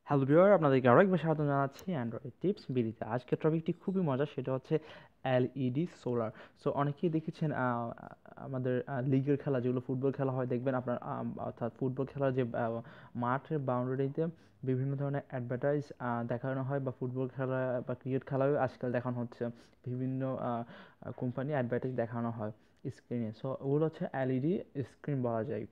Hello viewer, আপনাদেরকে আরেকবার স্বাগত জানাচ্ছি অ্যান্ড্রয়েড টিপস বিডিতে। আজকের টপিকটি খুবই মজার, সেটা হচ্ছে এলইডি সোলার। সো অনেকেই দেখেছেন আমাদের লিগের খেলা, যেগুলো ফুটবল খেলা হয়, দেখবেন আপনার অর্থাৎ ফুটবল খেলার যে মাঠের বাউন্ডারিতে বিভিন্ন ধরনের অ্যাডভার্টাইজ দেখানো হয়, বা ফুটবল খেলা বা ক্রিকেট খেলাও আজকাল দেখানো হচ্ছে। বিভিন্ন কোম্পানি অ্যাডভার্টাইজ দেখানো হয় স্ক্রিনে। সো ওগুলো হচ্ছে এলইডি স্ক্রিন বলা যায়।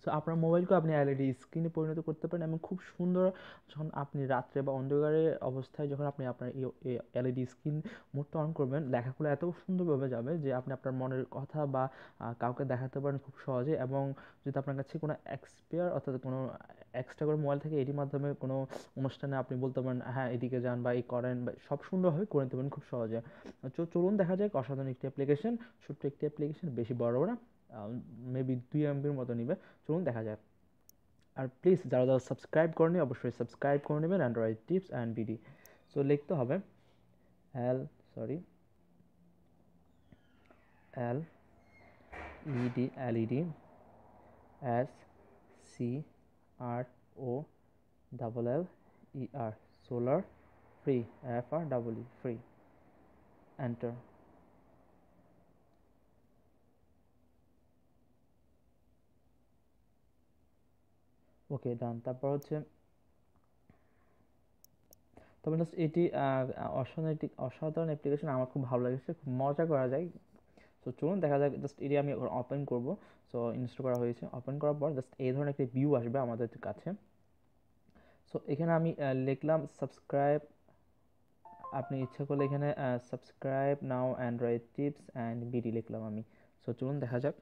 সো আপনার মোবাইলকে আপনি এলইডি স্ক্রিনে পরিণত করতে পারেন, এবং খুব সুন্দর। যখন আপনি রাত্রে বা অন্ধকারের অবস্থায় যখন আপনি আপনার এই এলইডি স্ক্রিন মোডটা অন করবেন, লেখাগুলো এত সুন্দরভাবে যাবে যে আপনি আপনার মনের কথা বা কাউকে দেখাতে পারেন খুব সহজে। এবং যদি আপনার কাছে কোনো এক্সপায়ার অর্থাৎ কোনো এক্সট্রা করে মোবাইল থাকে, এটির মাধ্যমে কোনো অনুষ্ঠানে আপনি বলতে পারেন হ্যাঁ এদিকে যান বা এই করেন, বা সব সুন্দরভাবে করে নিতে পারেন খুব সহজে। চলুন দেখা যাক অসাধারণ একটি অ্যাপ্লিকেশন। ছোট্ট একটি অ্যাপ্লিকেশন, বেশি বড় না, মেবি 2 MBর মতো নিবে। চলুন দেখা যাক। আর প্লিজ যারা যারা সাবস্ক্রাইব করেনি, অবশ্যই সাবস্ক্রাইব করে নেবেন Android tips and BD. So লিখতে হবে L sorry L LED S C R O L solar free, FR free, enter. Okay, done. তারপর হচ্ছে তবে জাস্ট এটি অসাধারণ অ্যাপ্লিকেশন, আমার খুব ভালো লেগেছে, খুব মজা করা যায়। সো চলুন দেখা যাক। জাস্ট এটি আমি ওপেন করব। সো ইনস্টল করা হয়েছে। ওপেন করার পর জাস্ট এই ধরনের একটি ভিউ আসবে আমাদের কাছে। সো এখানে আমি লিখলাম সাবস্ক্রাইব। আপনি ইচ্ছা করলে এখানে subscribe now Android tips and BD লিখলাম আমি। সো চলুন দেখা যাক।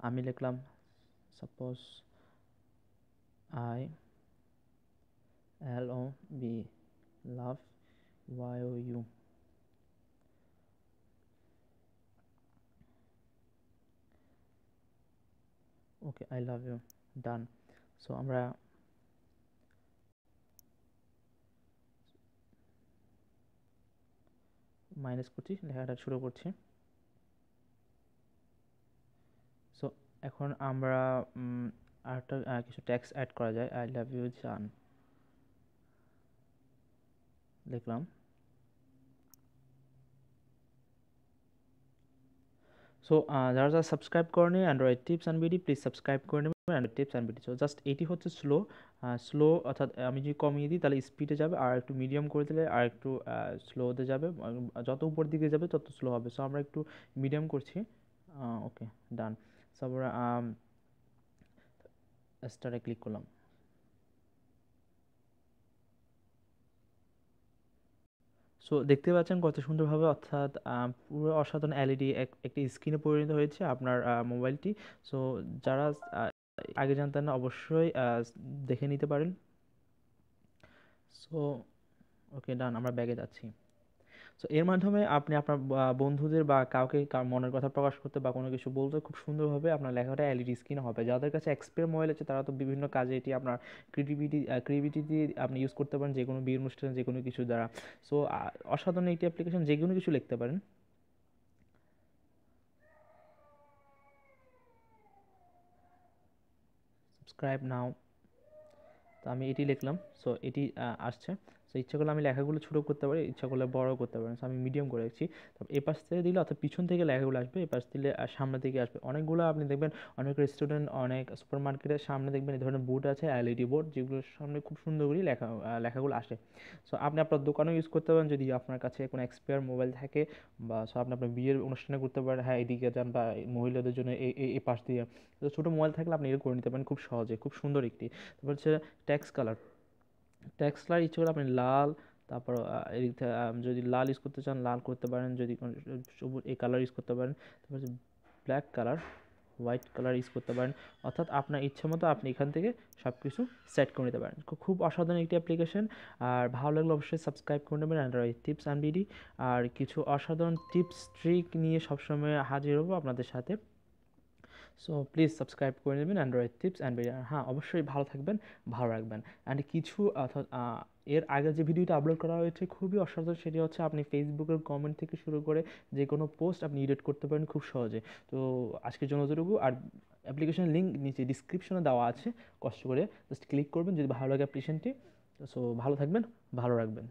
আমি লিখলাম suppose LOV, love, YOU। Okay, I love you, done. So আমরা মাইনাস করছি, লেখাটা শুরু করছি। সো এখন আমরা আরেকটা কিছু ট্যাক্স অ্যাড করা যায়। আই লাভ ইউ জান লিখলাম। সো যারা যারা সাবস্ক্রাইব করেনি Android tips and BD, please subscribe করে নেবেন Android tips and BD. So just এটি হচ্ছে স্লো, অর্থাৎ আমি যদি কমিয়ে দিই তাহলে স্পিডে যাবে, আর একটু মিডিয়াম করে দিলে আর একটু স্লোতে যাবে। যত উপর দিকে যাবে তত স্লো হবে। সো আমরা একটু মিডিয়াম করছি। ওকে, ডান। সো আমরা স্টারে ক্লিক করলাম। সো দেখতে পাচ্ছেন কত সুন্দরভাবে, অর্থাৎ পুরো অসাধারণ এলইডি একটি স্ক্রিনে পরিণত হয়েছে আপনার মোবাইলটি। সো যারা আহ, আগে জানতেন না, অবশ্যই দেখে নিতে পারেন। সো ওকে, ডান। আমরা ব্যাগে যাচ্ছি। সো এর মাধ্যমে আপনি আপনার বন্ধুদের বা কাউকে মনের কথা প্রকাশ করতে বা কোনো কিছু বলতে খুব সুন্দরভাবে আপনার লেখাটা এলইডি স্ক্রিনে হবে। যাদের কাছে এক্সপেরিয়েন্স মোবাইল আছে তারা তো বিভিন্ন কাজে এটি আপনার ক্রিয়েটিভিটি আপনি ইউজ করতে পারেন, যে কোনো বিয়ের অনুষ্ঠানে যে কোনো কিছু দ্বারা। সো অসাধারণ একটি অ্যাপ্লিকেশন, যে কোনো কিছু লিখতে পারেন। সাবস্ক্রাইব নাও। তো আমি এটি লিখলাম। সো এটি আসছে। সো ইচ্ছা করলে আমি লেখাগুলো ছোটো করতে পারি, ইচ্ছা করলে বড় করতে পারি। সো আমি মিডিয়াম করে রাখছি। তারপর এ পাশ থেকে দিলে, অর্থাৎ পিছন থেকে লেখাগুলো আসবে, এ পাশ দিলে সামনে থেকে আসবে। অনেকগুলো আপনি দেখবেন, অনেক রেস্টুরেন্ট, অনেক সুপার মার্কেটের সামনে দেখবেন এই ধরনের বোর্ড আছে, এলইডি বোর্ড, যেগুলোর সামনে খুব সুন্দর করে লেখাগুলো আসে। সো আপনি আপনার দোকানেও ইউজ করতে পারেন যদি আপনার কাছে কোনো এক্সপায়ার মোবাইল থাকে, বা সো আপনি আপনার বিয়ের অনুষ্ঠানে করতে পারেন, হ্যাঁ এদিকে যান, বা মহিলাদের জন্য এই পাশ দিয়ে। তো ছোটো মোবাইল থাকলে আপনি এটা করে নিতে পারেন খুব সহজে, খুব সুন্দর একটি। তারপর হচ্ছে টেক্সট কালার। টেক্সট কালার ইচ্ছে করে আপনি লাল, তারপর এদিক থেকে যদি লাল ইউজ করতে চান লাল করতে পারেন, যদি কোনো সবুজ এই কালার ইউজ করতে পারেন। তারপর হচ্ছে black colour, white colour use করতে পারেন। অর্থাৎ আপনার ইচ্ছে মতো আপনি এখান থেকে সব কিছু সেট করে নিতে পারেন। খুব অসাধারণ একটি অ্যাপ্লিকেশন। আর ভালো লাগলে অবশ্যই সাবস্ক্রাইব করে নেবেন অ্যান্ড্রয়েড টিপস অ্যান্ড বিডি। আর কিছু অসাধারণ টিপস ট্রিক নিয়ে সবসময় হাজির হবো আপনাদের সাথে। সো প্লিজ সাবস্ক্রাইব করে নেবেন অ্যান্ড্রয়েড টিপস অ্যান্ড ভিডিও। হ্যাঁ, অবশ্যই ভালো থাকবেন, ভালো রাখবেন। অ্যান্ড কিছু অর্থাৎ এর আগে যে ভিডিওটা আপলোড করা হয়েছে খুবই অসাধারণ, সেটি হচ্ছে আপনি ফেসবুকের কমেন্ট থেকে শুরু করে যে কোনো পোস্ট আপনি এডিট করতে পারেন খুব সহজে। তো আজকের জন্য এতটুকু। আর অ্যাপ্লিকেশনের লিঙ্ক নিচে ডিসক্রিপশনে দেওয়া আছে, কষ্ট করে জাস্ট ক্লিক করবেন যদি ভালো লাগে অ্যাপ্লিকেশনটি। সো ভালো থাকবেন, ভালো রাখবেন।